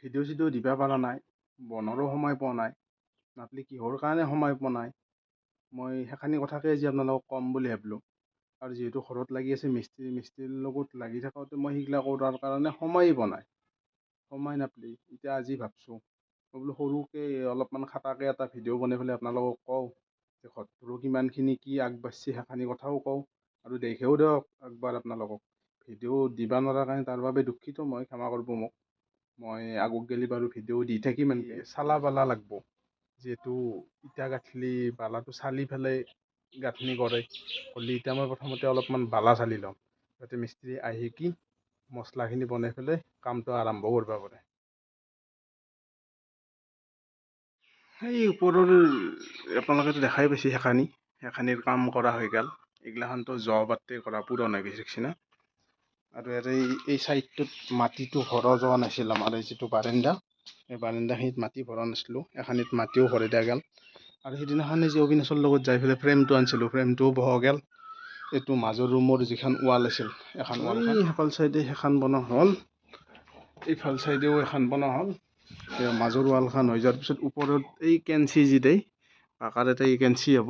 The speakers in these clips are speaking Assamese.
ভিডিঅ' চিডিঅ' দিব পৰা নাই, বনৰো সময় পোৱা নাই, নাপলি কিহৰ কাৰণে সময় পোৱা নাই। মই সেইখিনি কথাকে আজি আপোনালোকক ক'ম বুলি ভাবিলোঁ। আৰু যিহেতু ঘৰত লাগি আছে মিস্ত্ৰীৰ লগত লাগি থাকোঁতে মই সেইগিলা কৰাৰ কাৰণে সময়ে পোৱা নাই। সময় নাপলি এতিয়া আজি ভাবছোঁ মই বোলো সৰুকৈ অলপমান খাটাকৈ এটা ভিডিঅ' বনাই পেলাই আপোনালোকক কওঁ যে ঘৰটোৰো কিমানখিনি কি আগবাঢ়িছে সেইখিনি কথাও কওঁ আৰু দেখেও দিয়ক একবাৰ আপোনালোকক। ভিডিঅ' দিব নোৱাৰাৰ কাৰণে তাৰ বাবে দুখিত, মই ক্ষমা কৰিব মোক। মই আগত গেলি বাৰু ভিডিঅ' দি থাকিম এনেকৈ চালা বালা লাগব, যিহেতু ইটা গাঁঠলি বালাটো চালি পেলাই গাঁথনি কৰে হ'লে এতিয়া মই প্ৰথমতে অলপমান বালা চালি ল'ম, যাতে মিস্ত্ৰী আহি কি মছলাখিনি বনাই পেলাই কামটো আৰম্ভ কৰিব পাৰে। সেই ওপৰৰ আপোনালোকেতো দেখাই পাইছে সেইখিনিৰ কাম কৰা হৈ গ'ল। এইগিলাখানতো যোৱা বাটতে কৰা পুৰণ হৈ গৈছে না। আৰু ইয়াতে এই চাইডটোত মাটিটো ভৰা যোৱা নাছিল। আমাৰ এই যিটো বাৰান্দা, এই বাৰান্দাখিনিত মাটি ভৰা নাছিলোঁ, এইখিনিত মাটিও ভৰাই দিয়া গ'ল। আৰু সেইদিনাখনে যে অবিনাশৰ লগত যাই পেলাই ফ্ৰেমটো আনিছিলোঁ, ফ্ৰেমটোও বহোৱা গ'ল। এইটো মাজৰ ৰুমৰ যিখন ৱাল আছিল, এখন ৱাল সেইফাল চাইডে সেইখন বনোৱা হ'ল, এইফাল চাইডেও এখন বনোৱা হ'ল। মাজৰ ৱালখন হৈ যোৱাৰ পিছত ওপৰত এই কেঞ্চি যি দেই পাকাৰ এটা এই কেঞ্চি হ'ব।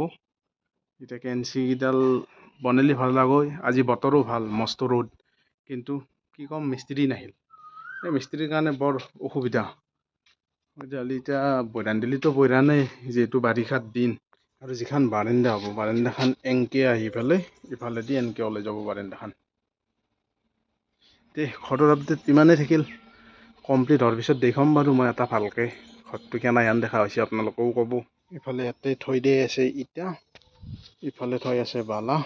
এতিয়া কেঞ্চিডাল বনালে ভাল লাগৈ। আজি বতৰো ভাল, মস্ত ৰ'দ, কিন্তু কি ক'ম মিস্ত্ৰী নাহিল। এই মিস্ত্ৰীৰ কাৰণে বৰ অসুবিধা। তেতিয়াহ'লে এতিয়া বৈৰাণ দিলেতো বৈৰা নাই, যিহেতু বাৰিষাৰ দিন। আৰু যিখন বাৰান্দা হ'ব, বাৰান্দাখন এনকৈ আহি পেলাই ইফালেদি এনকৈ ওলাই যাব বাৰান্দাখন। তে ঘৰৰ আপডেট ইমানেই থাকিল। কমপ্লিট হোৱাৰ পিছত দেখাম বাৰু মই এটা ভালকৈ ঘৰটো কেনেহেন দেখা হৈছে আপোনালোকেও ক'ব। ইফালে ইয়াতে থৈ দিয়া আছে ইটা, ইফালে থৈ আছে বালা,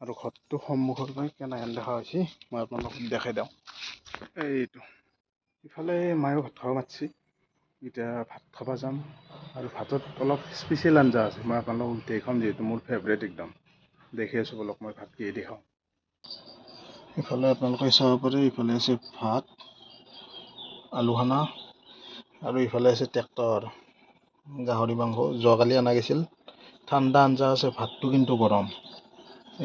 আৰু ঘৰটো সন্মুখৰ পৰা কেনেহেন দেখা হৈছে মই আপোনালোকক দেখাই দিওঁ। এইটো ইফালে মায়েও ভাত খাব মাতিছে, এতিয়া ভাত খাব যাম। আৰু ভাতত অলপ স্পেচিয়েল আঞ্জা আছে, মই আপোনালোকক দেখাম, যিহেতু মোৰ ফেভৰেট একদম। দেখি আছোঁ বলক মই ভাত কিহেদি খাওঁ। ইফালে আপোনালোকে চাব পাৰে, ইফালে আছে ভাত, আলু খানা, আৰু ইফালে আছে ট্ৰেক্টৰ, গাহৰি মাংস যোৱাকালি অনা গৈছিল। ঠাণ্ডা আঞ্জা আছে, ভাতটো কিন্তু গৰম,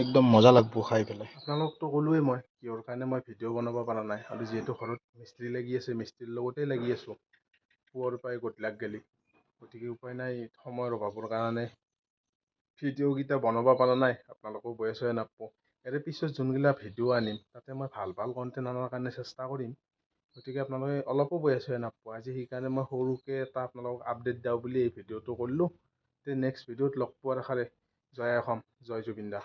একদম মজা লাগব খাই পেলাই। আপোনালোকতো ক'লোৱেই মই কিহৰ কাৰণে মই ভিডিঅ' বনাব পৰা নাই। আৰু যিহেতু ঘৰত মিস্ত্ৰী লাগি আছে, মিস্ত্ৰীৰ লগতেই লাগি আছোঁ পুৱাৰ পৰাই গধূলাক গেলি, গতিকে উপায় নাই, সময়ৰ অভাৱৰ কাৰণে ভিডিঅ'কেইটা বনাব পৰা নাই। আপোনালোকেও বেয়া চেয়া নাপাব। ইয়াৰে পিছত যোনগিলা ভিডিঅ' আনিম তাতে মই ভাল ভাল কণ্টেণ্ট আনাৰ কাৰণে চেষ্টা কৰিম, গতিকে আপোনালোকে অলপো বেয়া চেয়া নাপাব। আজি সেইকাৰণে মই সৰুকৈ এটা আপোনালোকক আপডেট দিওঁ বুলি এই ভিডিঅ'টো কৰিলোঁ। তে নেক্সট ভিডিঅ'ত লগ পোৱাৰ আশাৰে জয় অসম, জয় জুবিন দা।